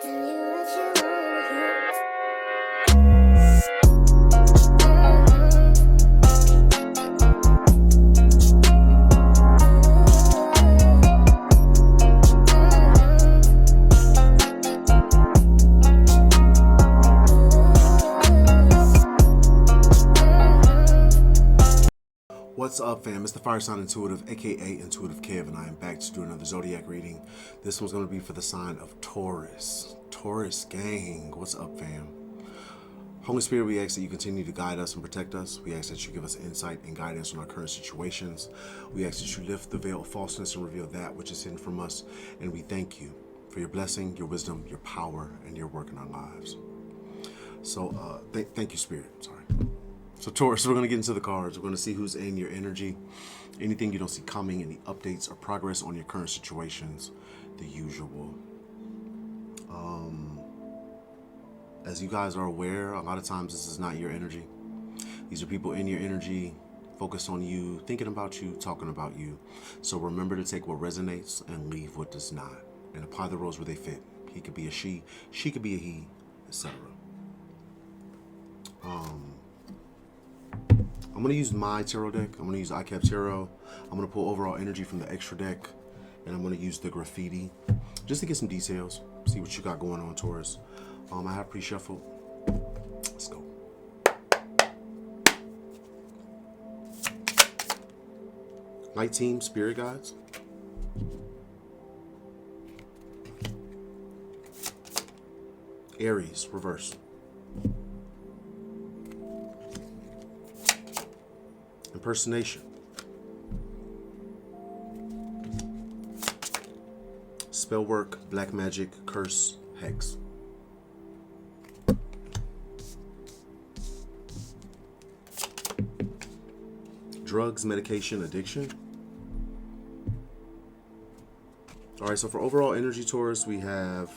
What's up, fam? It's the Fire Sign Intuitive, aka IntuitiveKev, and I am back to do another zodiac reading. This one's going to be for the sign of Taurus. Taurus gang, what's up, fam? Holy Spirit, we ask that you continue to guide us and protect us. We ask that you give us insight and guidance on our current situations. We ask that you lift the veil of falseness and reveal that which is hidden from us. And we thank you for your blessing, your wisdom, your power, and your work in our lives. So, thank you, Spirit. Sorry. So Taurus, we're going to get into the cards. We're going to see who's in your energy, anything you don't see coming, any updates or progress on your current situations, the usual. As you guys are aware, a lot of times this is not your energy. These are people in your energy, focused on you, thinking about you, talking about you. So remember to take what resonates and leave what does not, and apply the roles where they fit. He could be a she could be a he, etc. I'm going to use my tarot deck. I'm going to use iKev Tarot. I'm going to pull overall energy from the extra deck. And I'm going to use the graffiti just to get some details. See what you got going on, Taurus. I have pre-shuffled. Let's go. Light Team, Spirit Guides. Aries, reverse. Impersonation. Spellwork, black magic, curse, hex. Drugs, medication, addiction. All right, so for overall energy, Taurus, we have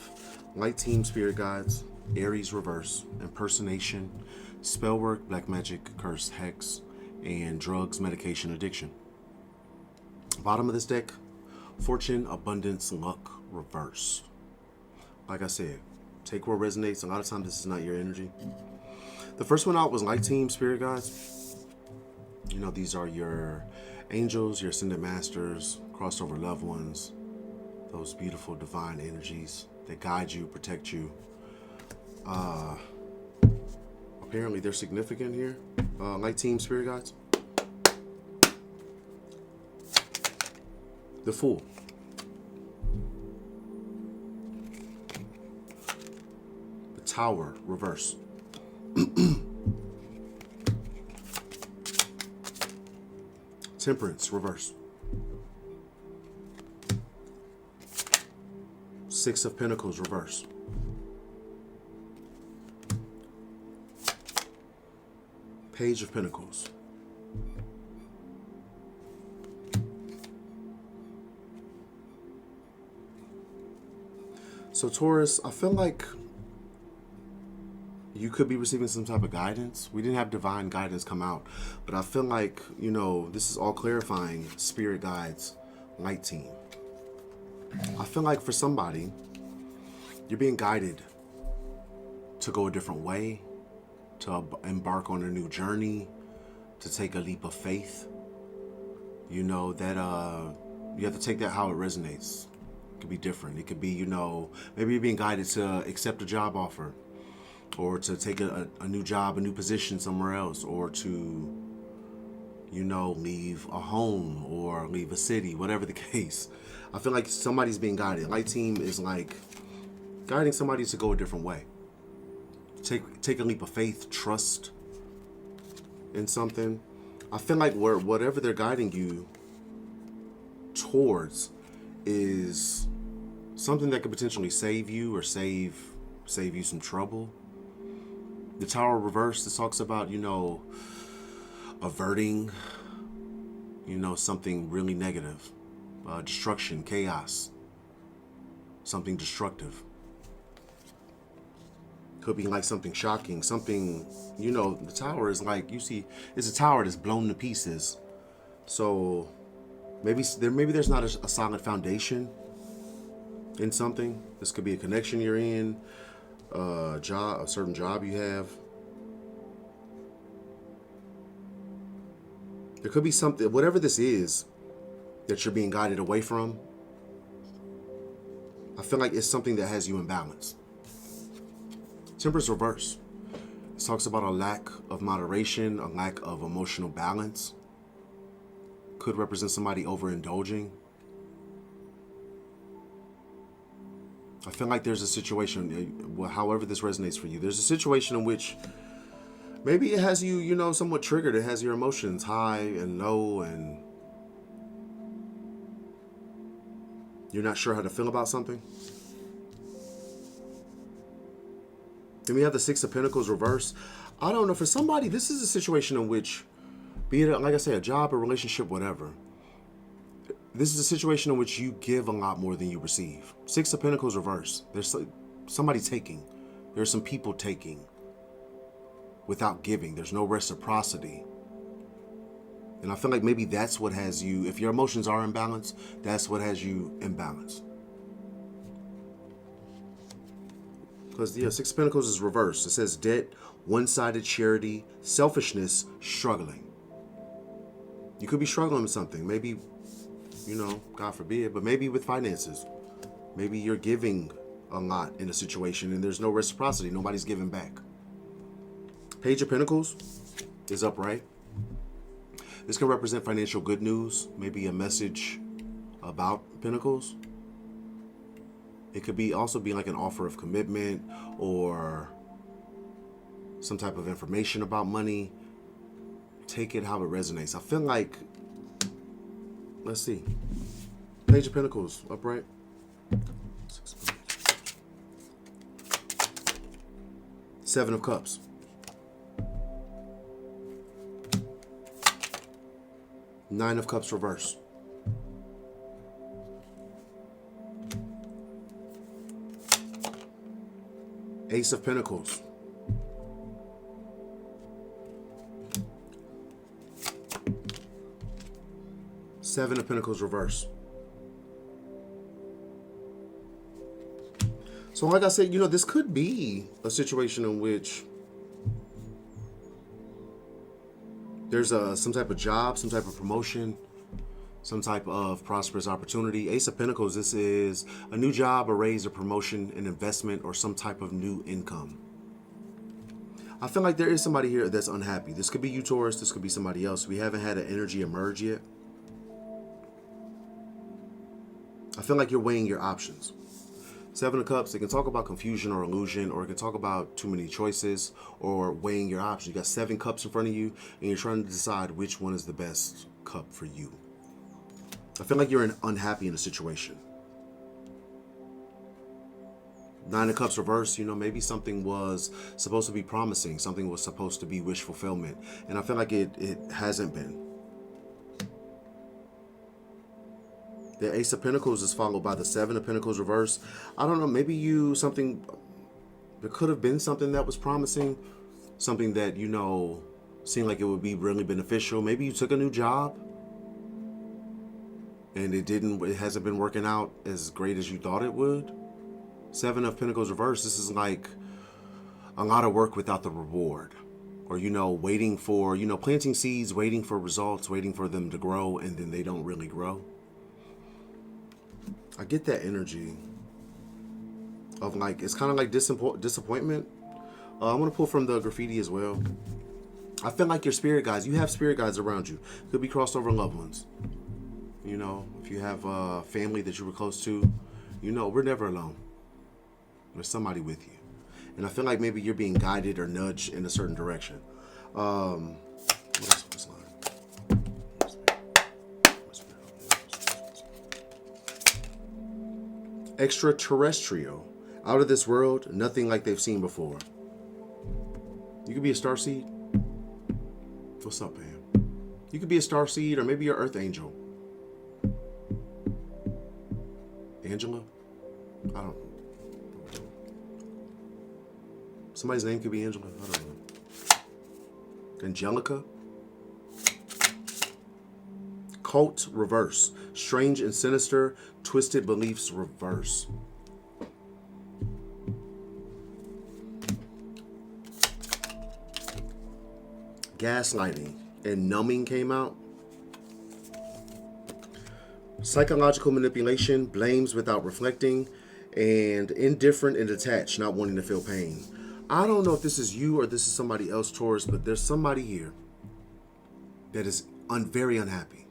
Light Team, Spirit Guides, Aries, reverse, impersonation, spellwork, black magic, curse, hex, and drugs, medication, addiction. Bottom of this deck, fortune, abundance, luck, reverse. Like I said, take what resonates. A lot of times this is not your energy. The first one out was Light Team, Spirit Guides. You know, these are your angels, your ascended masters, crossover loved ones, those beautiful divine energies that guide you, protect you. Apparently they're significant here. Light Team, Spirit Guides. The Fool. The Tower, reverse. Temperance, reverse. Six of Pentacles, reverse. Page of Pentacles. So Taurus, I feel like you could be receiving some type of guidance. We didn't have divine guidance come out, but I feel like, you know, this is all clarifying. Spirit Guides, Light Team. I feel like for somebody, you're being guided to go a different way, to embark on a new journey, to take a leap of faith. You know, that you have to take that how it resonates. It could be different. It could be, you know, maybe you're being guided to accept a job offer, or to take a new job, a new position somewhere else, or to, you know, leave a home or leave a city, whatever the case. I feel like somebody's being guided. Light Team is like guiding somebody to go a different way. Take a leap of faith, trust in something. I feel like whatever they're guiding you towards is something that could potentially save you or save you some trouble. The Tower reverse, this talks about, you know, averting, you know, something really negative, destruction, chaos, something destructive. Could be like something shocking, something, you know, the Tower is like, you see, it's a tower that's blown to pieces. So maybe there's not a solid foundation in something. This could be a connection you're in, a certain job you have. There could be something, whatever this is that you're being guided away from. I feel like it's something that has you in balance. Temperance reverse. It talks about a lack of moderation, a lack of emotional balance. Could represent somebody overindulging. I feel like there's a situation, however this resonates for you, there's a situation in which maybe it has you, somewhat triggered. It has your emotions high and low, and you're not sure how to feel about something. Then we have the Six of Pentacles reverse. I don't know, for somebody, this is a situation in which, be it, like I say, a job, a relationship, whatever, this is a situation in which you give a lot more than you receive. Six of Pentacles reverse. There's somebody taking. There's some people taking without giving. There's no reciprocity. And I feel like maybe that's what has you, if your emotions are imbalanced, that's what has you imbalanced. Because Six of Pentacles is reversed. It says debt, one-sided charity, selfishness, struggling. You could be struggling with something. Maybe, God forbid, but maybe with finances. Maybe you're giving a lot in a situation and there's no reciprocity. Nobody's giving back. Page of Pentacles is upright. This can represent financial good news, maybe a message about Pentacles. It could also be like an offer of commitment or some type of information about money. Take it how it resonates. I feel like, let's see. Page of Pentacles, upright. Seven of Cups. Nine of Cups reverse. Ace of Pentacles. Seven of Pentacles reverse. So like I said, this could be a situation in which there's some type of job, some type of promotion, some type of prosperous opportunity. Ace of Pentacles, this is a new job, a raise, a promotion, an investment, or some type of new income. I feel like there is somebody here that's unhappy. This could be you, Taurus. This could be somebody else. We haven't had an energy emerge yet. I feel like you're weighing your options. Seven of Cups, it can talk about confusion or illusion, or it can talk about too many choices or weighing your options. You got 7 cups in front of you and you're trying to decide which one is the best cup for you. I feel like you're unhappy in a situation. Nine of Cups reverse, maybe something was supposed to be promising. Something was supposed to be wish fulfillment. And I feel like it hasn't been. The Ace of Pentacles is followed by the Seven of Pentacles reverse. I don't know, maybe there could have been something that was promising. Something that, seemed like it would be really beneficial. Maybe you took a new job and it hasn't been working out as great as you thought it would. Seven of Pentacles reverse, this is like a lot of work without the reward. Or, waiting for, planting seeds, waiting for results, waiting for them to grow, and then they don't really grow. I get that energy of it's kind of like disappointment. I want to pull from the graffiti as well. I feel like your spirit guides, you have spirit guides around you. Could be crossed over loved ones. If you have a family that you were close to, we're never alone. There's somebody with you. And I feel like maybe you're being guided or nudged in a certain direction. What else with this line? Extraterrestrial. Out of this world, nothing like they've seen before. You could be a starseed. What's up, man? You could be a starseed or maybe your earth angel. Angela? I don't know. Somebody's name could be Angela. I don't know. Angelica? Cult reverse. Strange and sinister. Twisted beliefs reverse. Gaslighting and numbing came out. Psychological manipulation, blames without reflecting, and indifferent and detached, not wanting to feel pain. I don't know if this is you or this is somebody else, Taurus, but there's somebody here that is very unhappy.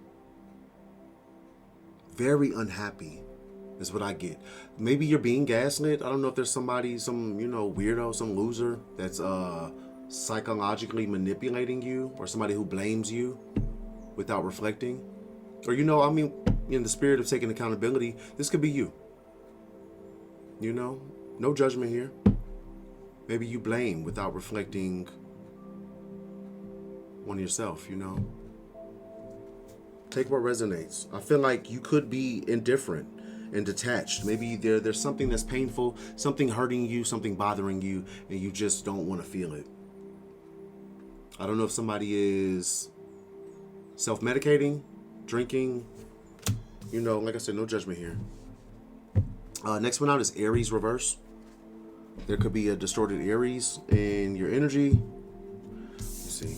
Very unhappy is what I get. Maybe you're being gaslit. I don't know if there's somebody, some, weirdo, some loser that's psychologically manipulating you, or somebody who blames you without reflecting. Or, in the spirit of taking accountability, this could be you. No judgment here. Maybe you blame without reflecting on yourself, Take what resonates. I feel like you could be indifferent and detached. Maybe there's something that's painful, something hurting you, something bothering you, and you just don't want to feel it. I don't know if somebody is self-medicating, drinking, like I said, no judgment here. Next one out is Aries reverse. There could be a distorted Aries in your energy. Let's see.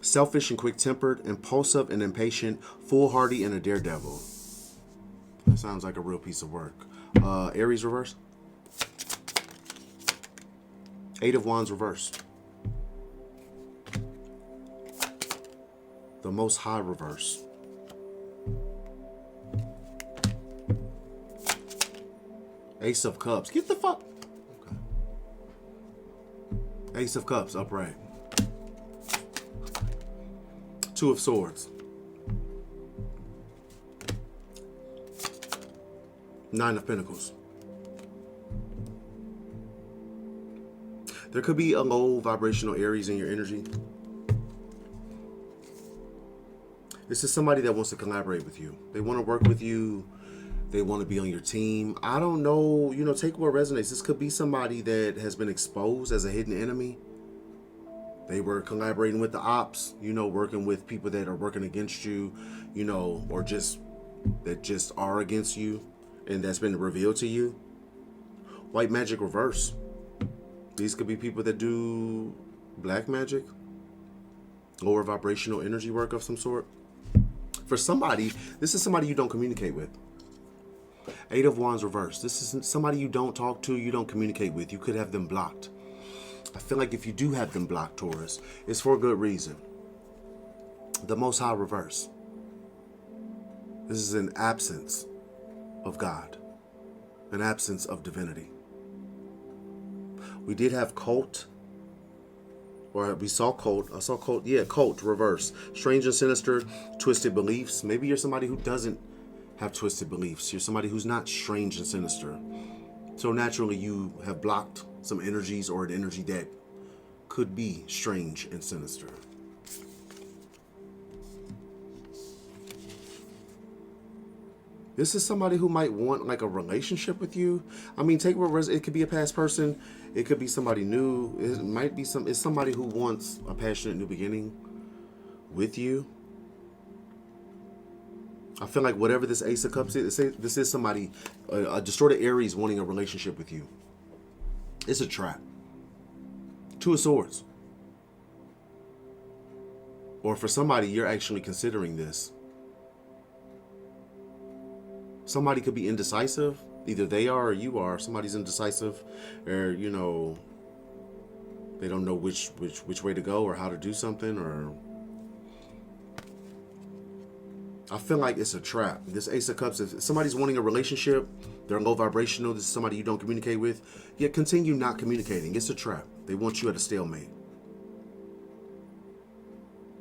Selfish and quick-tempered, impulsive and impatient, foolhardy and a daredevil. That sounds like a real piece of work. Aries reverse. Eight of Wands reverse. The Most High reverse. Ace of Cups. Get the fuck. Okay. Ace of Cups upright. Two of Swords. Nine of Pentacles. There could be a low vibrational Aries in your energy. This is somebody that wants to collaborate with you. They want to work with you. They want to be on your team. I don't know, take what resonates. This could be somebody that has been exposed as a hidden enemy. They were collaborating with the ops, working with people that are working against you, or just are against you, and that's been revealed to you. White magic reverse. These could be people that do black magic, lower vibrational energy work of some sort. For somebody, this is somebody you don't communicate with. Eight of Wands reverse. This is somebody you don't talk to, you don't communicate with. You could have them blocked. I feel like if you do have them blocked, Taurus, it's for a good reason. The Most High reverse. This is an absence of God, an absence of divinity. We did have cult, or we saw cult. I saw cult. Yeah, cult reverse. Strange and sinister, twisted beliefs. Maybe you're somebody who doesn't have twisted beliefs. You're somebody who's not strange and sinister. So naturally you have blocked some energies, or an energy that could be strange and sinister. This is somebody who might want like a relationship with you. Take what it could be a past person. It could be somebody new. It might be it's somebody who wants a passionate new beginning with you. I feel like whatever this Ace of Cups is, this is somebody, a distorted Aries wanting a relationship with you. It's a trap. Two of Swords. Or for somebody, you're actually considering this. Somebody could be indecisive. Either they are or you are. Somebody's indecisive, or, they don't know which way to go or how to do something, or I feel like it's a trap. This Ace of Cups, if somebody's wanting a relationship, they're low vibrational, this is somebody you don't communicate with, yet continue not communicating. It's a trap. They want you at a stalemate.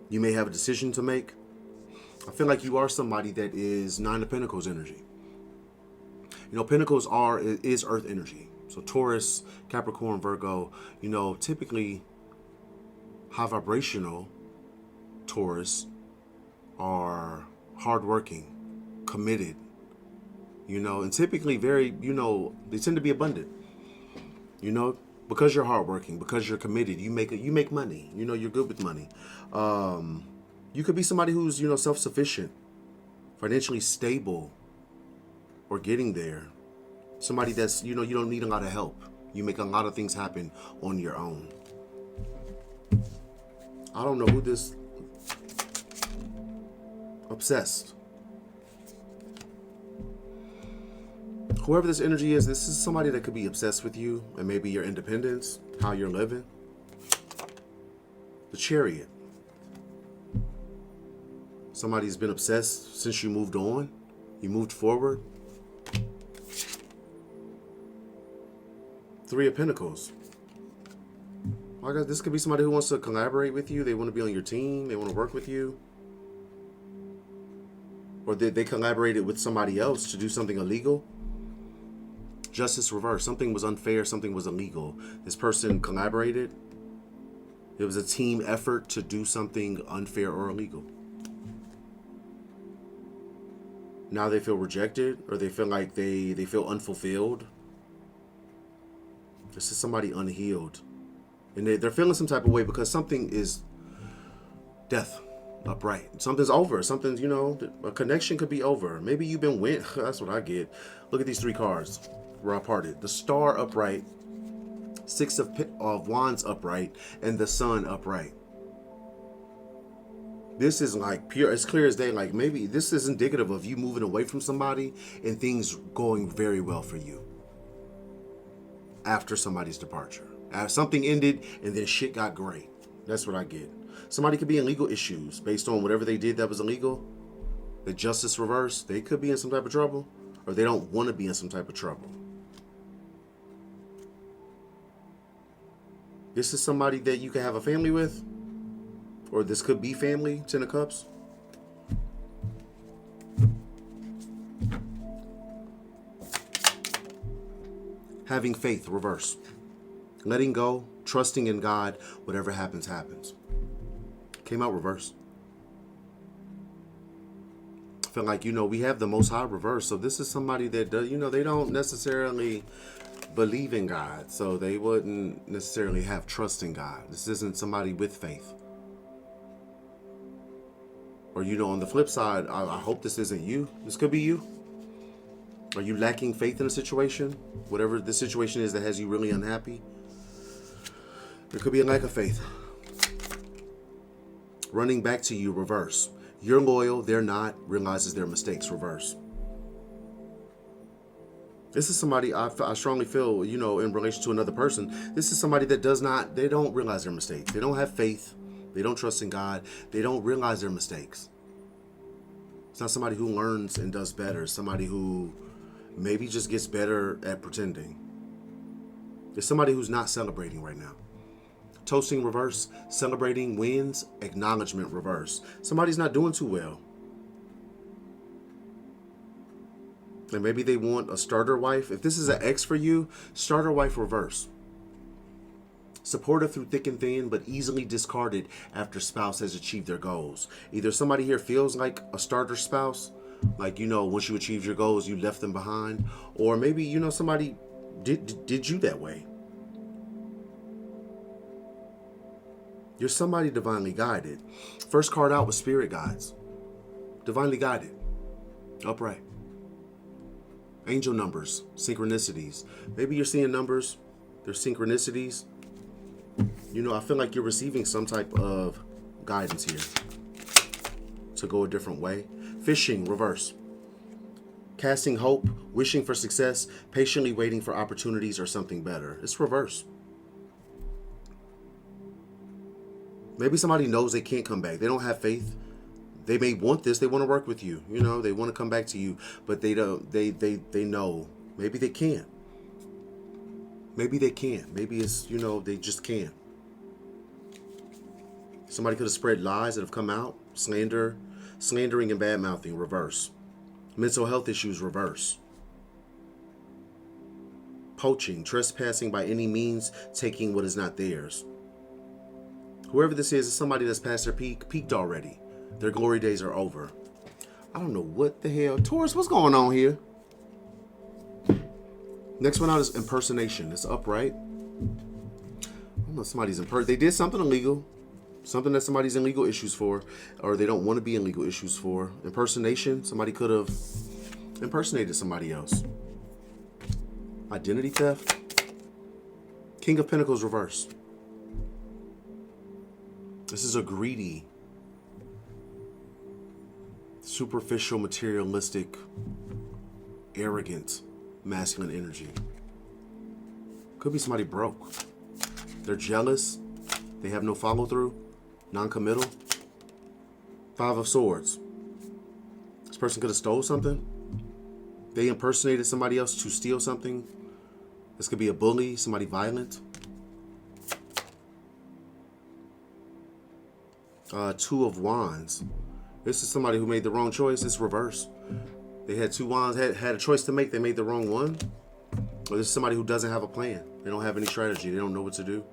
You may have a decision to make. I feel like you are somebody that is Nine of Pentacles energy. Pentacles is earth energy. So Taurus, Capricorn, Virgo, typically high vibrational Taurus are hardworking, committed, and typically very, they tend to be abundant, because you're hardworking, because you're committed. You make money. You're good with money. You could be somebody who's, self-sufficient, financially stable, or getting there. Somebody that's, you don't need a lot of help. You make a lot of things happen on your own. I don't know who this obsessed. Whoever this energy is, this is somebody that could be obsessed with you and maybe your independence, how you're living. The Chariot. Somebody's been obsessed since you moved on. You moved forward. Three of Pentacles. I guess this could be somebody who wants to collaborate with you. They want to be on your team. They want to work with you. Or they collaborated with somebody else to do something illegal. Justice reverse. Something was unfair. Something was illegal. This person collaborated. It was a team effort to do something unfair or illegal. Now they feel rejected, or they feel like they feel unfulfilled. This is somebody unhealed. And they're feeling some type of way because something is death, upright. Something's over. Something's, a connection could be over. Maybe you've been went. That's what I get. Look at these three cards where I parted. The Star upright, Six of Wands upright, and the Sun upright. This is like pure, it's clear as day. Like maybe this is indicative of you moving away from somebody and things going very well for you after somebody's departure. Something ended and then shit got great. That's what I get. Somebody could be in legal issues based on whatever they did that was illegal. The justice reverse, they could be in some type of trouble, or they don't want to be in some type of trouble. This is somebody that you can have a family with, or this could be family. Ten of Cups. Having faith, reverse. Letting go, trusting in God, whatever happens, happens. Came out reverse. I feel like, we have the Most High reverse. So this is somebody that, they don't necessarily believe in God. So they wouldn't necessarily have trust in God. This isn't somebody with faith. Or, on the flip side, I hope this isn't you. This could be you. Are you lacking faith in a situation? Whatever the situation is that has you really unhappy. There could be a lack of faith. Running back to you, reverse. You're loyal, they're not, realizes their mistakes, reverse. This is somebody I strongly feel, in relation to another person. This is somebody that they don't realize their mistakes. They don't have faith. They don't trust in God. They don't realize their mistakes. It's not somebody who learns and does better. It's somebody who maybe just gets better at pretending. It's somebody who's not celebrating right now. Toasting reverse, celebrating wins, acknowledgement reverse. Somebody's not doing too well. And maybe they want a starter wife. If this is an ex for you, starter wife reverse. Supportive through thick and thin, but easily discarded after spouse has achieved their goals. Either somebody here feels like a starter spouse, like, once you achieved your goals, you left them behind. Or maybe, somebody did you that way. You're somebody divinely guided. First card out was spirit guides. Divinely guided. Upright. Angel numbers. Synchronicities. Maybe you're seeing numbers. There's synchronicities. I feel like you're receiving some type of guidance here to go a different way. Fishing, reverse. Casting hope, wishing for success, patiently waiting for opportunities or something better. It's reverse. Maybe somebody knows they can't come back. They don't have faith. They may want this. They want to work with you. They want to come back to you, but they don't. They know. Maybe they can't. Maybe they can't. Maybe it's, they just can't. Somebody could have spread lies that have come out. Slandering and bad-mouthing, reverse. Mental health issues, reverse. Poaching, trespassing by any means, taking what is not theirs. Whoever this is somebody that's past their peaked already. Their glory days are over. I don't know what the hell. Taurus, what's going on here? Next one out is impersonation. It's upright. I don't know if somebody's they did something illegal. Something that somebody's in legal issues for, or they don't want to be in legal issues for. Impersonation. Somebody could have impersonated somebody else. Identity theft. King of Pentacles reverse. This is a greedy, superficial, materialistic, arrogant, masculine energy. Could be somebody broke. They're jealous. They have no follow through. Non-committal. 5 of Swords. This person could have stole something. They impersonated somebody else to steal something. This could be a bully, somebody violent. 2 of Wands. This is somebody who made the wrong choice. It's reverse. They had 2 wands, had a choice to make. They made the wrong one. Or this is somebody who doesn't have a plan. They don't have any strategy. They don't know what to do.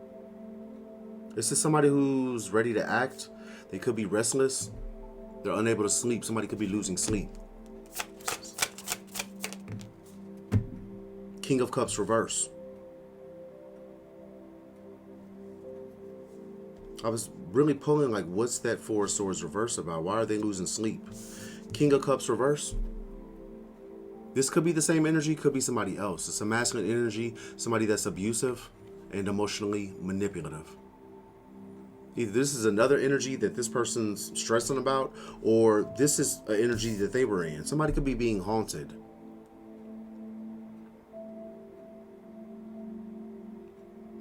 This is somebody who's ready to act. They could be restless. They're unable to sleep. Somebody could be losing sleep. King of Cups reverse. I was really pulling like, what's that 4 of Swords reverse about? Why are they losing sleep? King of Cups reverse. This could be the same energy, could be somebody else. It's a masculine energy, somebody that's abusive and emotionally manipulative. Either this is another energy that this person's stressing about, or this is an energy that they were in. Somebody could be being haunted.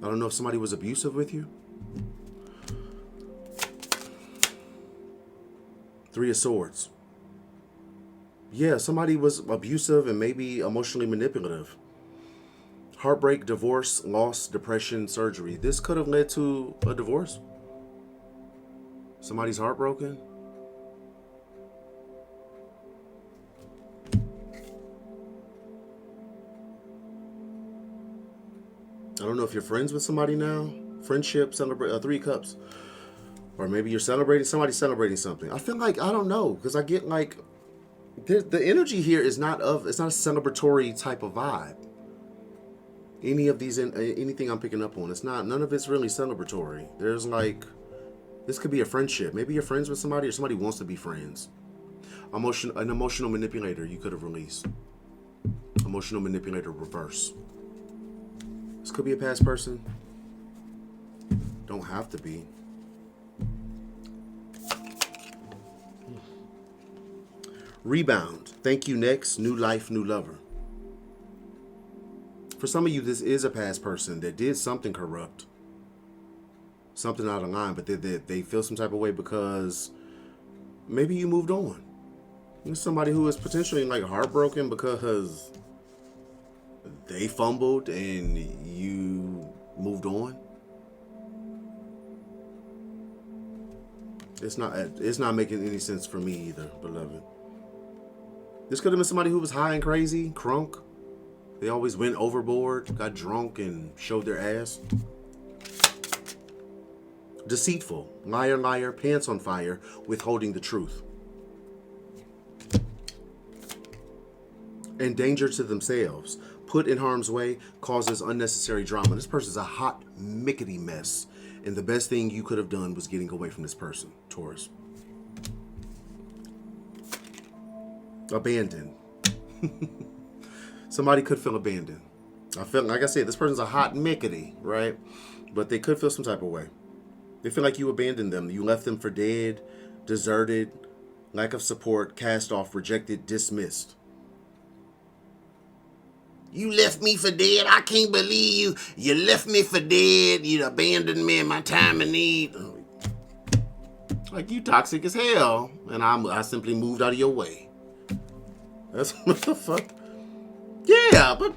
I don't know if somebody was abusive with you. 3 of Swords. Yeah, somebody was abusive and maybe emotionally manipulative. Heartbreak, divorce, loss, depression, surgery. This could have led to a divorce. Somebody's heartbroken. I don't know if you're friends with somebody now. Friendship, celebrate, 3 cups. Or maybe you're celebrating, somebody's celebrating something. I feel like, I don't know, because I get like, the energy here is not it's not a celebratory type of vibe. Any of these, anything I'm picking up on, it's not, none of it's really celebratory. There's like, this could be a friendship. Maybe you're friends with somebody or somebody wants to be friends. An emotional manipulator you could have released. Emotional manipulator reverse. This could be a past person. Don't have to be. Rebound. Thank you next. New life, new lover. For some of you, this is a past person that did something corrupt. Something out of line, but they feel some type of way because maybe you moved on. There's somebody who is potentially like heartbroken because they fumbled and you moved on. It's not making any sense for me either, beloved. This could have been somebody who was high and crazy, crunk. They always went overboard, got drunk, and showed their ass. Deceitful, liar, liar, pants on fire, withholding the truth. And danger to themselves, put in harm's way, causes unnecessary drama. This person's a hot mickety mess. And the best thing you could have done was getting away from this person, Taurus. Abandoned. Somebody could feel abandoned. I feel, like I said, this person's a hot mickety, right? But they could feel some type of way. They feel like you abandoned them. You left them for dead, deserted, lack of support, cast off, rejected, dismissed. You left me for dead. I can't believe you. You left me for dead. You abandoned me in my time of need. Like, you toxic as hell. And I simply moved out of your way. That's what the fuck. Yeah, but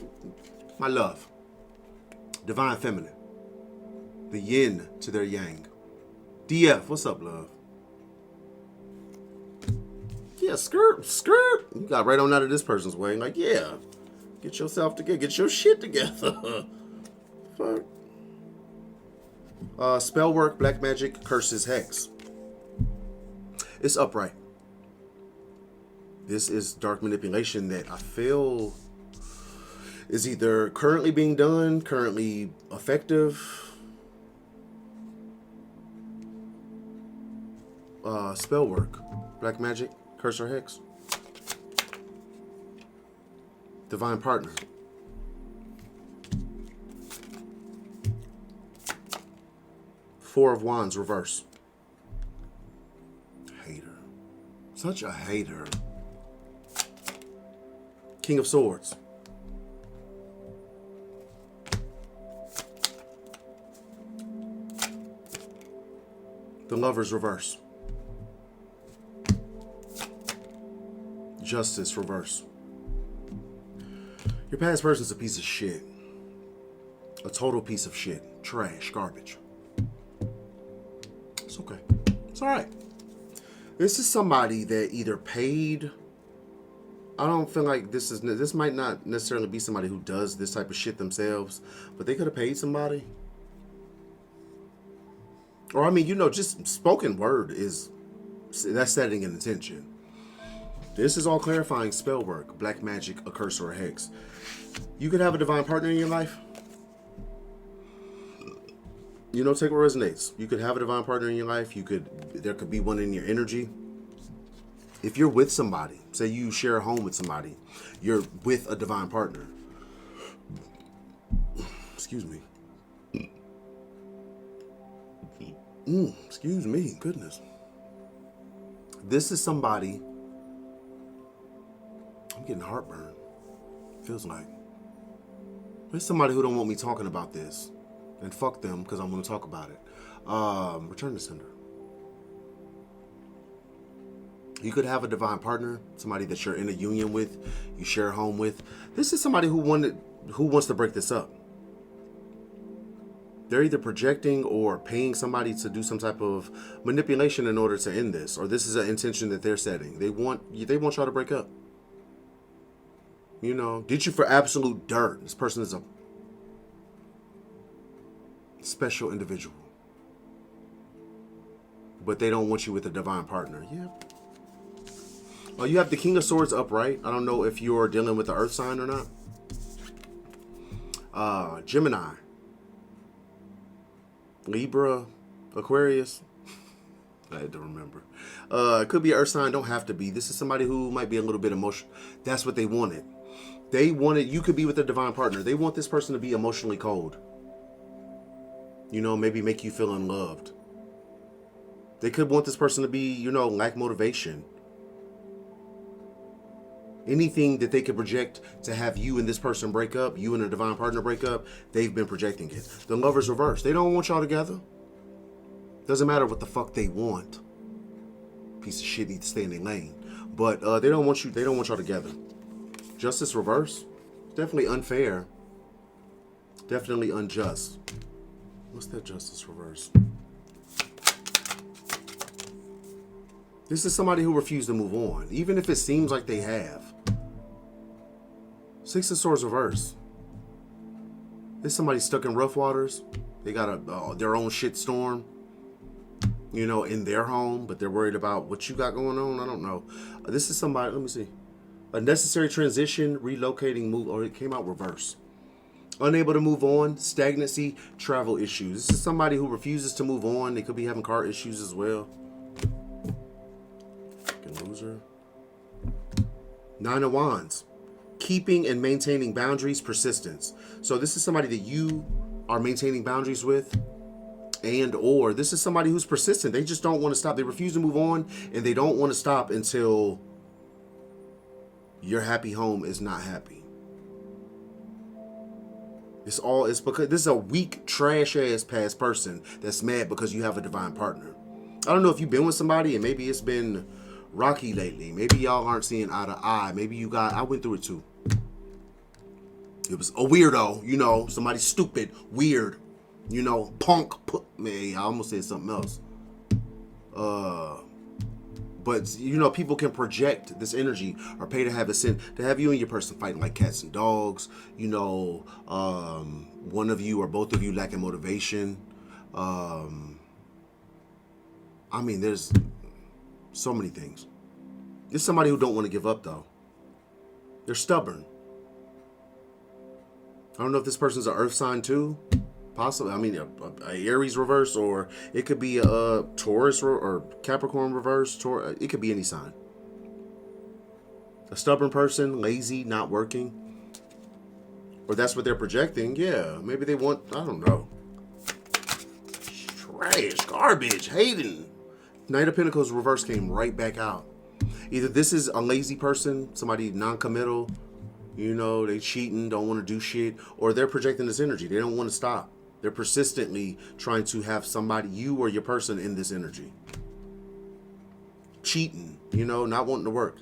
my love. Divine feminine. The yin to their yang. DF, what's up, love? Yeah, skirt. You got right on out of this person's way. Like, yeah. Get yourself together. Get your shit together. Fuck. Spellwork, black magic, curses, hex. It's upright. This is dark manipulation that I feel is either currently being done, currently effective. Spellwork, black magic, curse or hex. Divine partner. Four of Wands, reverse. Hater. Such a hater. King of Swords. The Lovers, reverse. Justice, reverse. Your past person's a piece of shit. A total piece of shit. Trash, garbage. It's okay. It's all right. This is somebody that either paid. I don't feel like this might not necessarily be somebody who does this type of shit themselves, but they could have paid somebody. Or, I mean, you know, just spoken word that's setting an intention. This is all clarifying spell work, black magic, a curse, or a hex. You could have a divine partner in your life. You know, take what resonates. You could have a divine partner in your life. There could be one in your energy. If you're with somebody, say you share a home with somebody, you're with a divine partner. Excuse me. Excuse me, goodness. This is somebody. I'm getting heartburn. Feels like. There's somebody who don't want me talking about this. And fuck them, because I'm going to talk about it. Return to sender. You could have a divine partner, somebody that you're in a union with, you share a home with. This is somebody who wants to break this up. They're either projecting or paying somebody to do some type of manipulation in order to end this, or this is an intention that they're setting. They want y'all to break up. You know, did you for absolute dirt. This person is a special individual, but they don't want you with a divine partner. Yeah. Well, you have the King of Swords upright. I don't know if you're dealing with the Earth sign or not. Gemini. Libra, Aquarius. I had to remember. It could be an Earth sign, don't have to be. This is somebody who might be a little bit emotional. That's what they wanted. You could be with a divine partner. They want this person to be emotionally cold. You know, maybe make you feel unloved. They could want this person to be, you know, lack motivation. Anything that they could project to have you and this person break up, you and a divine partner break up, they've been projecting it. The Lovers reverse. They don't want y'all together. Doesn't matter what the fuck they want. Piece of shit needs to stay in their lane. But they don't want y'all together. Justice reverse. Definitely unfair. Definitely unjust. What's that justice reverse? This is somebody who refused to move on, even if it seems like they have. Six of Swords reverse. This is somebody stuck in rough waters. They got their own shit storm, you know, in their home, but they're worried about what you got going on. I don't know. This is somebody, let me see. A necessary transition, relocating, move, or it came out reverse. Unable to move on, stagnancy, travel issues. This is somebody who refuses to move on. They could be having car issues as well. Fucking loser. Nine of Wands. Keeping and maintaining boundaries, persistence. So this is somebody that you are maintaining boundaries with, or this is somebody who's persistent. They just don't want to stop. They refuse to move on, and they don't want to stop until your happy home is not happy. It's because this is a weak, trash-ass past person that's mad because you have a divine partner. I don't know if you've been with somebody and maybe it's been rocky lately. Maybe y'all aren't seeing eye to eye. Maybe I went through it too. It was a weirdo, you know, somebody stupid, weird, you know, punk. Man, I almost said something else. But, you know, people can project this energy or pay to have you and your person fighting like cats and dogs. You know, one of you or both of you lacking motivation. I mean, there's so many things. There's somebody who don't want to give up, though. They're stubborn. I don't know if this person's an earth sign, too. Possibly, I mean, a Aries reverse, or it could be a Taurus or Capricorn reverse. It could be any sign. A stubborn person, lazy, not working. Or that's what they're projecting. Yeah, maybe they want, I don't know. Trash, garbage, hating. Knight of Pentacles reverse came right back out. Either this is a lazy person, somebody non-committal, you know, they cheating, don't want to do shit, or they're projecting this energy. They don't want to stop. They're persistently trying to have somebody, you or your person, in this energy. Cheating, you know, not wanting to work.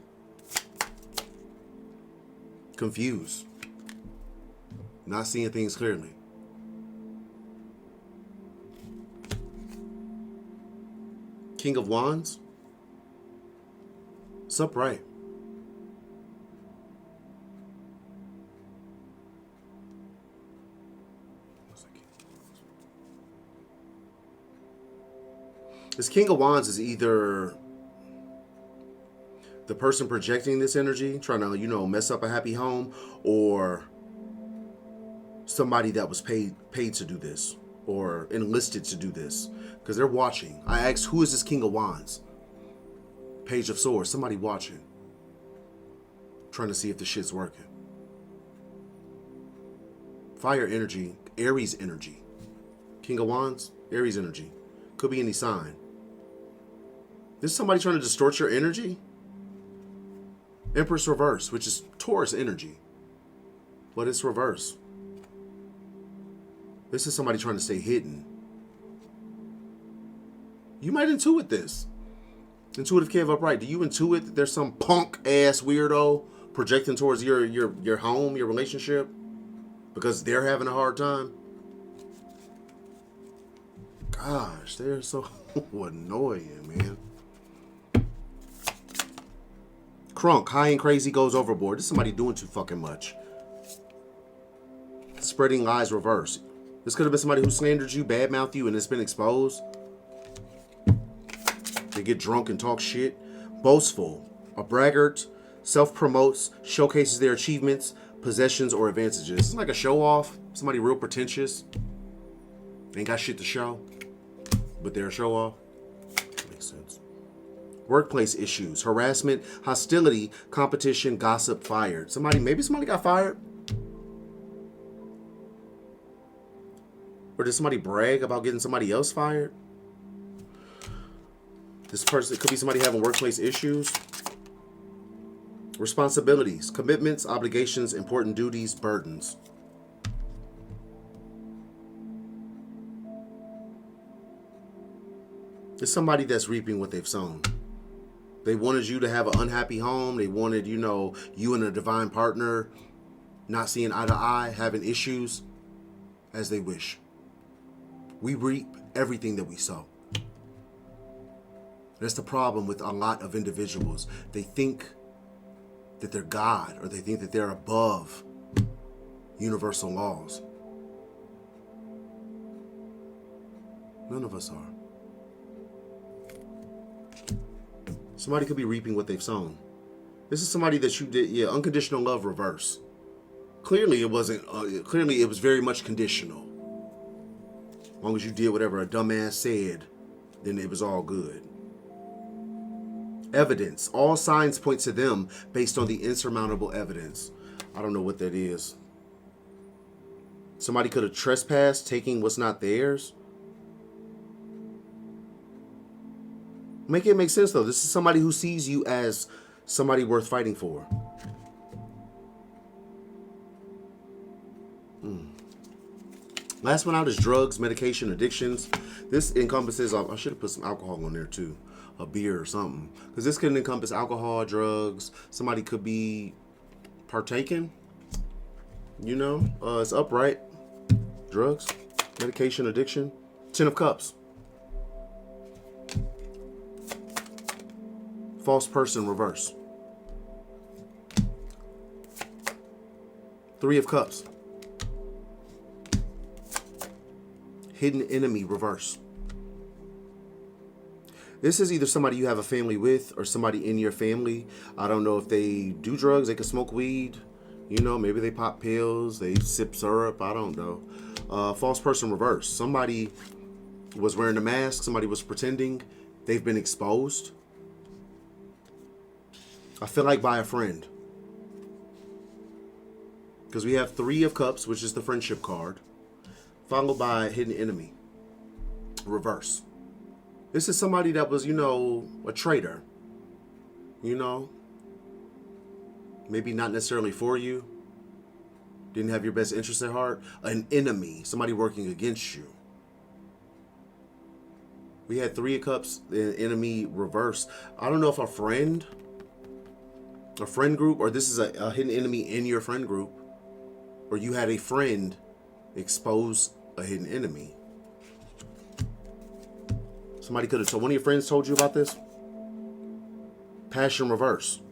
Confused. Not seeing things clearly. King of Wands. It's upright. This King of Wands is either the person projecting this energy, trying to, you know, mess up a happy home, or somebody that was paid to do this, or enlisted to do this, because they're watching. I asked, who is this King of Wands? Page of Swords, somebody watching, trying to see if the shit's working. Fire energy, Aries energy. King of Wands, Aries energy. Could be any sign. This is somebody trying to distort your energy. Empress reverse, which is Taurus energy, but it's reverse. This is somebody trying to stay hidden. You might intuit this. IntuitiveKev upright. Do you intuit that there's some punk ass weirdo projecting towards your home, your relationship, because they're having a hard time? Gosh, they're so annoying, man. Crunk, high and crazy, goes overboard. This is somebody doing too fucking much. Spreading lies reverse. This could have been somebody who slandered you, badmouthed you, and it's been exposed. They get drunk and talk shit. Boastful, a braggart, self-promotes, showcases their achievements, possessions, or advantages. It's like a show-off. Somebody real pretentious. Ain't got shit to show, but they're a show-off. Makes sense. Workplace issues, harassment, hostility, competition, gossip, fired. Maybe somebody got fired. Or did somebody brag about getting somebody else fired? This person, it could be somebody having workplace issues. Responsibilities, commitments, obligations, important duties, burdens. It's somebody that's reaping what they've sown. They wanted you to have an unhappy home. They wanted, you know, you and a divine partner not seeing eye to eye, having issues as they wish. We reap everything that we sow. That's the problem with a lot of individuals. They think that they're God, or they think that they're above universal laws. None of us are. Somebody could be reaping what they've sown. This is somebody that you did, yeah, unconditional love reverse. Clearly it wasn't, clearly it was very much conditional. As long as you did whatever a dumbass said, then it was all good. Evidence. All signs point to them based on the insurmountable evidence. I don't know what that is. Somebody could have trespassed, taking what's not theirs. Make it make sense, though. This is somebody who sees you as somebody worth fighting for. Last one out is drugs, medication, addictions. This encompasses, I should have put some alcohol on there too. A beer or something. Because this can encompass alcohol, drugs. Somebody could be partaking. You know, it's upright. Drugs, medication, addiction. 10 of Cups. False person, reverse. 3 of Cups. Hidden enemy, reverse. This is either somebody you have a family with or somebody in your family. I don't know if they do drugs. They could smoke weed. You know, maybe they pop pills. They sip syrup. I don't know. False person reverse. Somebody was wearing a mask. Somebody was pretending. They've been exposed. I feel like by a friend. Because we have 3 of Cups, which is the friendship card, followed by hidden enemy. Reverse. This is somebody that was, a traitor. Maybe not necessarily for you. Didn't have your best interest at heart. An enemy. Somebody working against you. We had 3 of Cups, the enemy reverse. I don't know if a friend group, or this is a hidden enemy in your friend group, or you had a friend expose a hidden enemy. Somebody could have told, one of your friends told you about this. Passion reverse.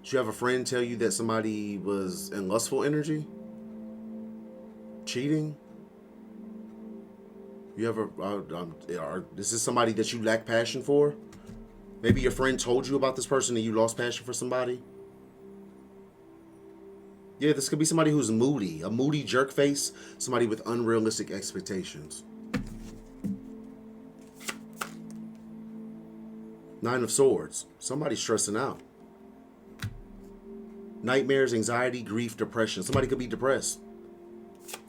Did you have a friend tell you that somebody was in lustful energy? Cheating? You ever, this is somebody that you lack passion for? Maybe your friend told you about this person and you lost passion for somebody? Yeah, this could be somebody who's moody, a moody jerk face, somebody with unrealistic expectations. 9 of Swords, somebody stressing out. Nightmares, anxiety, grief, depression. Somebody could be depressed.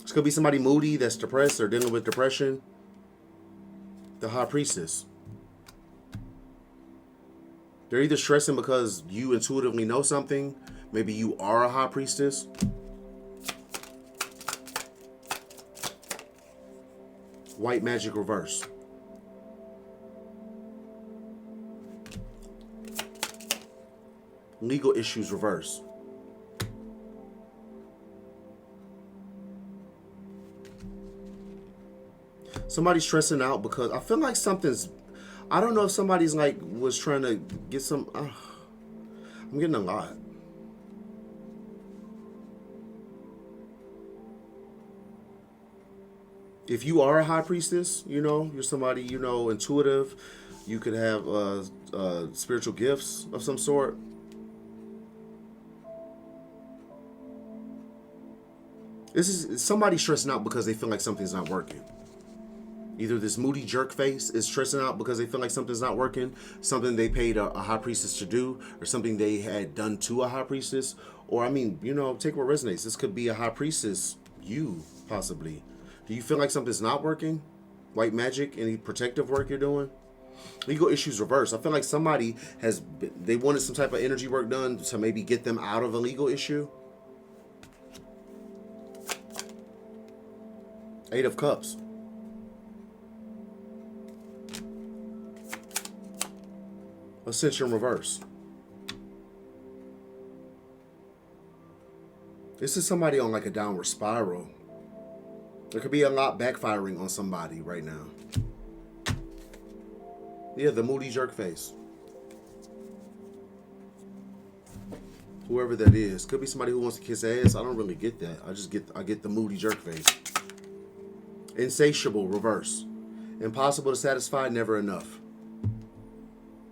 This could be somebody moody that's depressed or dealing with depression. The High Priestess. They're either stressing because you intuitively know something. Maybe you are a High Priestess. White Magic reverse. Legal issues reverse. Somebody's stressing out because I feel like something's, I don't know if somebody's was trying to get some, I'm getting a lot. If you are a High Priestess, you're somebody, intuitive. You could have spiritual gifts of some sort. This is somebody stressing out because they feel like something's not working. Either this moody jerk face is stressing out because they feel like something's not working, something they paid a High Priestess to do, or something they had done to a High Priestess. Or, take what resonates. This could be a High Priestess, you, possibly. Do you feel like something's not working? White magic, any protective work you're doing? Legal issues reverse. I feel like somebody they wanted some type of energy work done to maybe get them out of a legal issue. 8 of Cups. Ascension reverse. This is somebody on a downward spiral. There could be a lot backfiring on somebody right now. Yeah, the moody jerk face. Whoever that is. Could be somebody who wants to kiss ass. I don't really get that. I get the moody jerk face. Insatiable reverse. Impossible to satisfy, never enough.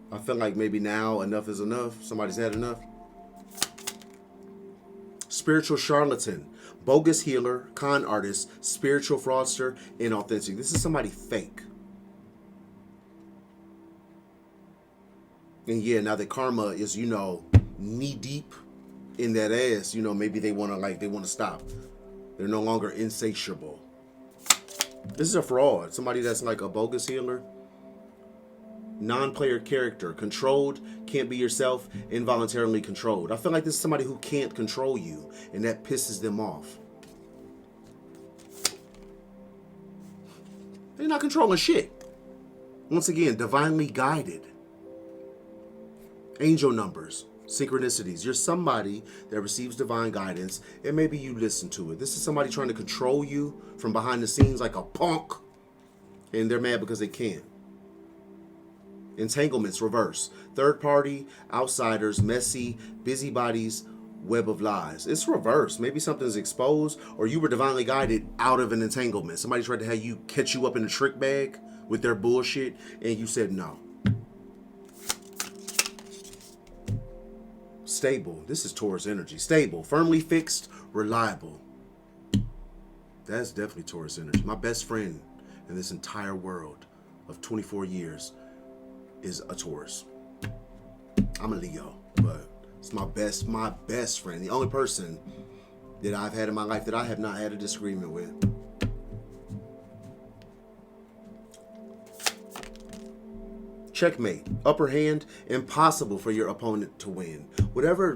I feel like maybe now enough is enough. Somebody's had enough. Spiritual charlatan, bogus healer, con artist, spiritual fraudster, inauthentic. This is somebody fake. And yeah, now that karma is, knee deep in that ass, maybe they want to stop. They're no longer insatiable. This is a fraud. Somebody that's like a bogus healer. Non-player character, controlled, can't be yourself, involuntarily controlled. I feel like this is somebody who can't control you, and that pisses them off. They're not controlling shit. Once again, divinely guided. Angel numbers, synchronicities. You're somebody that receives divine guidance, and maybe you listen to it. This is somebody trying to control you from behind the scenes like a punk, and they're mad because they can't. Entanglements, reverse. Third party, outsiders, messy, busybodies, web of lies. It's reverse. Maybe something's exposed, or you were divinely guided out of an entanglement. Somebody tried to have you catch you up in a trick bag with their bullshit, and you said no. Stable. This is Taurus energy. Stable, firmly fixed, reliable. That's definitely Taurus energy. My best friend in this entire world of 24 years is a Taurus. I'm a Leo, but it's my best friend. The only person that I've had in my life that I have not had a disagreement with. Checkmate. Upper hand. Impossible for your opponent to win. Whatever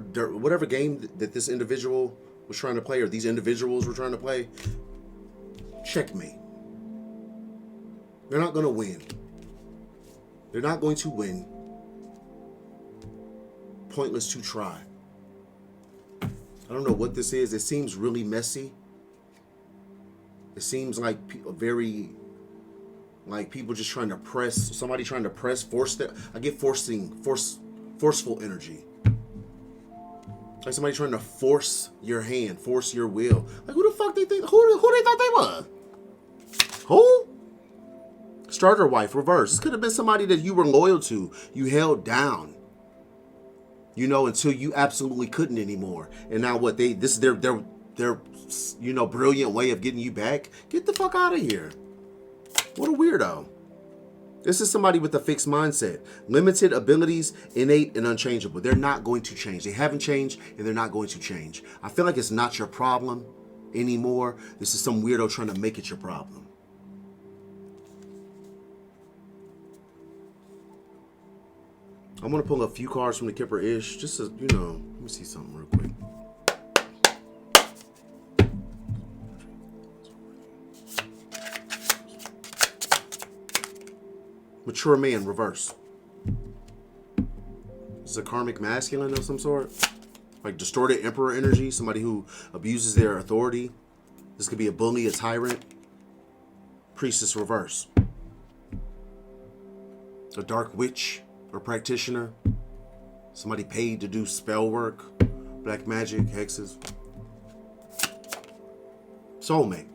game that this individual was trying to play, or these individuals were trying to play, checkmate. They're not going to win. They're not going to win. Pointless to try. I don't know what this is. It seems really messy. It seems like people just trying to press, somebody trying to press, I get forceful energy. Like somebody trying to force your hand, force your will. Like who the fuck they think, who they thought they was? Who? Starter wife, reverse. This could have been somebody that you were loyal to, you held down, you know, until you absolutely couldn't anymore. And now what this is their brilliant way of getting you back. Get the fuck out of here. What a weirdo. This is somebody with a fixed mindset. Limited abilities, innate and unchangeable. They're not going to change. They haven't changed and they're not going to change. I feel like it's not your problem anymore. This is some weirdo trying to make it your problem. I'm going to pull a few cards from the Kipper-ish. Just to, let me see something real quick. Mature man, reverse. This is a karmic masculine of some sort. Like distorted emperor energy. Somebody who abuses their authority. This could be a bully, a tyrant. Priestess, reverse. A dark witch or practitioner. Somebody paid to do spell work. Black magic, hexes. Soulmate.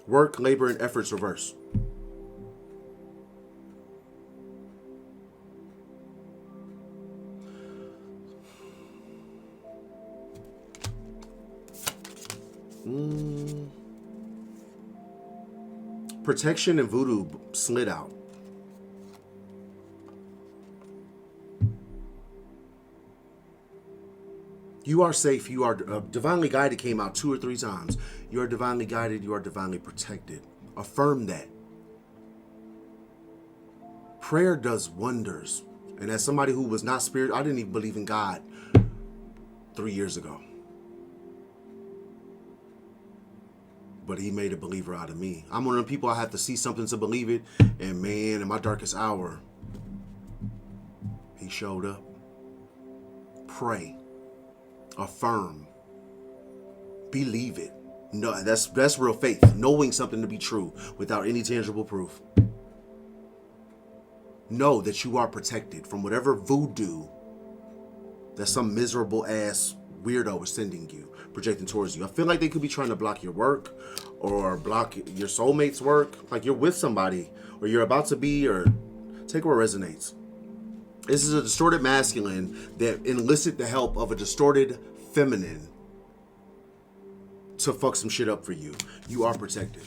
Work, labor, and efforts, reverse. Protection and voodoo slid out. You are safe. You are divinely guided came out 2 or 3 times. You are divinely guided. You are divinely protected. Affirm that. Prayer does wonders. And as somebody who was not spiritual, I didn't even believe in God 3 years ago. But he made a believer out of me. I'm one of the people, I have to see something to believe it. And man, in my darkest hour, he showed up. Pray. Affirm. Believe it. No, that's real faith. Knowing something to be true without any tangible proof. Know that you are protected from whatever voodoo that some miserable ass weirdo is sending you, projecting towards you. I feel like they could be trying to block your work or block your soulmate's work. Like you're with somebody or you're about to be, or take what resonates. This is a distorted masculine that enlisted the help of a distorted feminine to fuck some shit up for you. You are protected.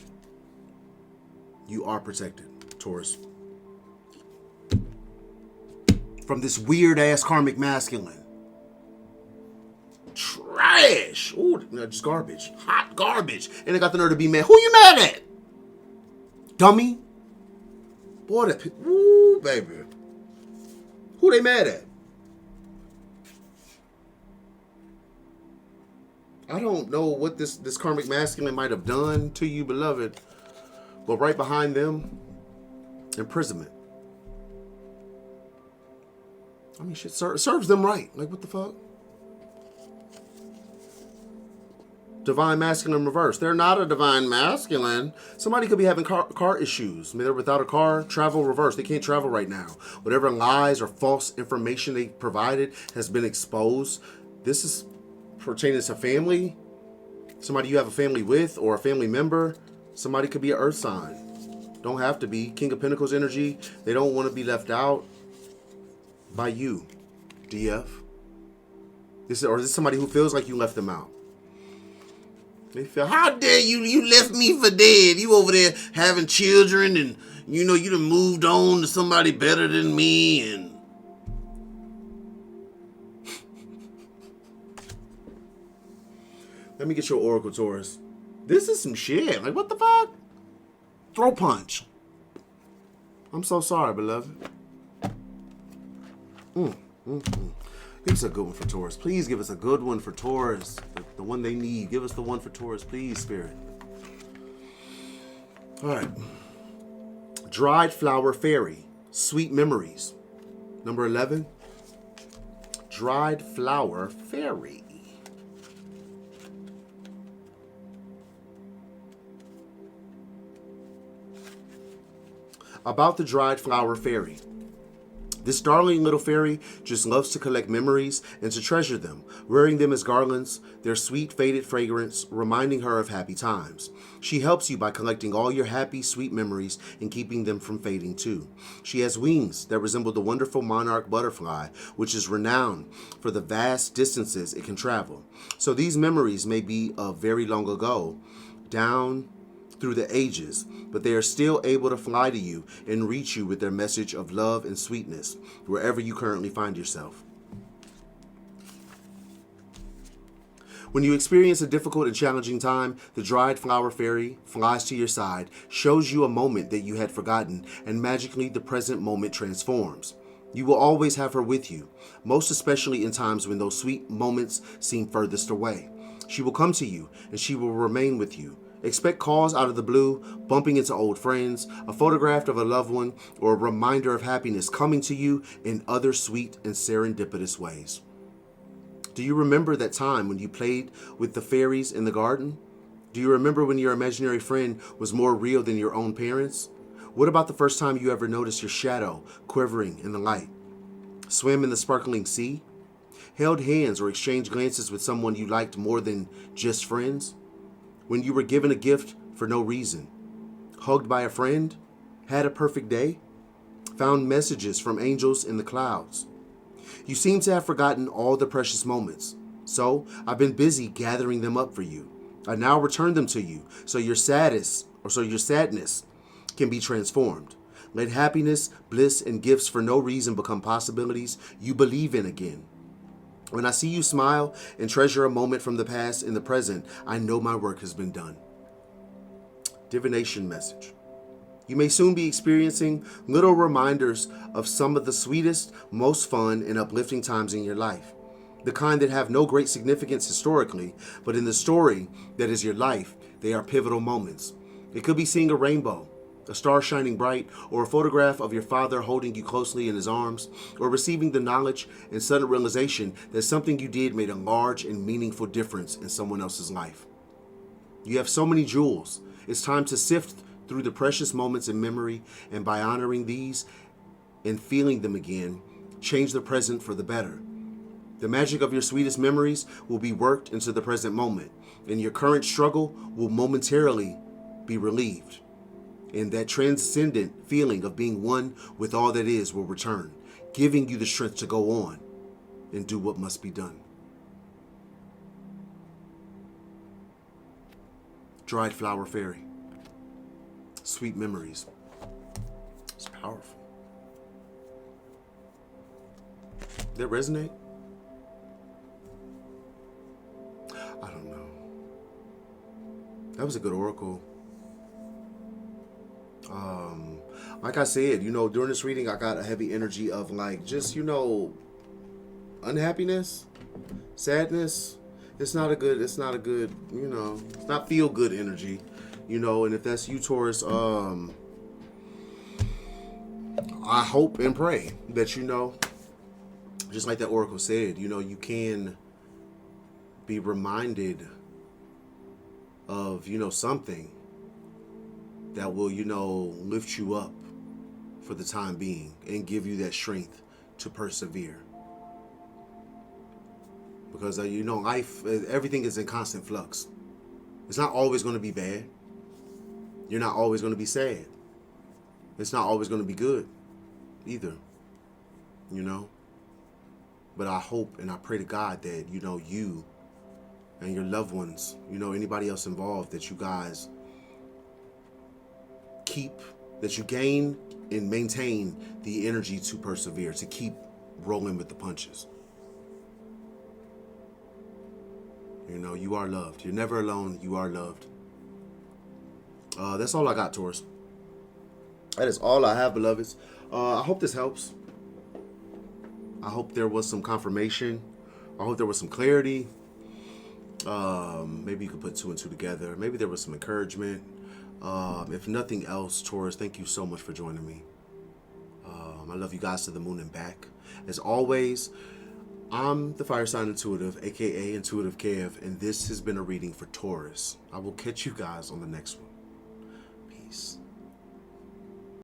You are protected, Taurus. From this weird ass karmic masculine. Trash. Ooh, just garbage. Hot garbage. And they got the nerve to be mad. Who you mad at? Dummy. Boy, that... Ooh, baby. Who they mad at? I don't know what this karmic masculine might have done to you, beloved. But right behind them, imprisonment. I mean, shit serves them right. Like, what the fuck? Divine masculine reverse. They're not a divine masculine. Somebody could be having car issues. I mean, they're without a car. Travel reverse. They can't travel right now. Whatever lies or false information they provided has been exposed. This is pertaining to family. Somebody you have a family with or a family member. Somebody could be an earth sign. Don't have to be. King of Pentacles energy. They don't want to be left out by you, DF. This is somebody who feels like you left them out. They feel, how dare you? You left me for dead. You over there having children, and you know you done moved on to somebody better than me. And let me get your Oracle, Taurus. This is some shit. Like, what the fuck? Throat punch. I'm so sorry, beloved. Give us a good one for Taurus. Please give us a good one for Taurus. The one they need. Give us the one for Taurus, please, Spirit. All right. Dried Flower Fairy. Sweet Memories. Number 11. Dried Flower Fairy. About the Dried Flower Fairy. This darling little fairy just loves to collect memories and to treasure them, wearing them as garlands, their sweet faded fragrance reminding her of happy times. She helps you by collecting all your happy, sweet memories and keeping them from fading too. She has wings that resemble the wonderful monarch butterfly, which is renowned for the vast distances it can travel. So these memories may be of very long ago, down through the ages, but they are still able to fly to you and reach you with their message of love and sweetness wherever you currently find yourself. When you experience a difficult and challenging time, the Dried Flower Fairy flies to your side, shows you a moment that you had forgotten, and magically the present moment transforms. You will always have her with you, most especially in times when those sweet moments seem furthest away. She will come to you and she will remain with you. Expect calls out of the blue, bumping into old friends, a photograph of a loved one, or a reminder of happiness coming to you in other sweet and serendipitous ways. Do you remember that time when you played with the fairies in the garden? Do you remember when your imaginary friend was more real than your own parents? What about the first time you ever noticed your shadow quivering in the light? Swam in the sparkling sea? Held hands or exchanged glances with someone you liked more than just friends? When you were given a gift for no reason, hugged by a friend, had a perfect day, found messages from angels in the clouds. You seem to have forgotten all the precious moments, so I've been busy gathering them up for you. I now return them to you, so your sadness can be transformed. Let happiness, bliss, and gifts for no reason become possibilities you believe in again. When I see you smile and treasure a moment from the past in the present, I know my work has been done. Divination message. You may soon be experiencing little reminders of some of the sweetest, most fun, and uplifting times in your life. The kind that have no great significance historically, but in the story that is your life, they are pivotal moments. It could be seeing a rainbow, a star shining bright, or a photograph of your father holding you closely in his arms, or receiving the knowledge and sudden realization that something you did made a large and meaningful difference in someone else's life. You have so many jewels. It's time to sift through the precious moments in memory, and by honoring these and feeling them again, change the present for the better. The magic of your sweetest memories will be worked into the present moment, and your current struggle will momentarily be relieved. And that transcendent feeling of being one with all that is will return, giving you the strength to go on and do what must be done. Dried Flower Fairy. Sweet memories. It's powerful. Did that resonate? I don't know. That was a good oracle. Like I said, during this reading, I got a heavy energy of just, unhappiness, sadness. It's not good, it's not feel good energy, and if that's you, Taurus, I hope and pray that, just like that oracle said, you can be reminded of, something that will, lift you up for the time being and give you that strength to persevere. Because, life, everything is in constant flux. It's not always going to be bad. You're not always going to be sad. It's not always going to be good either, you know. But I hope and I pray to God that, you know, you and your loved ones, you know, anybody else involved, that you guys that you gain and maintain the energy to persevere, to keep rolling with the punches. You know, you are loved. You're never alone. You are loved. That's all I got, Taurus. That is all I have, beloveds. I hope this helps. I hope there was some confirmation. I hope there was some clarity. Maybe you could put two and two together. Maybe there was some encouragement. If nothing else, Taurus, thank you so much for joining me. I love you guys to the moon and back. As always, I'm the Fire Sign Intuitive, aka IntuitiveKev, and this has been a reading for Taurus. I will catch you guys on the next one. Peace.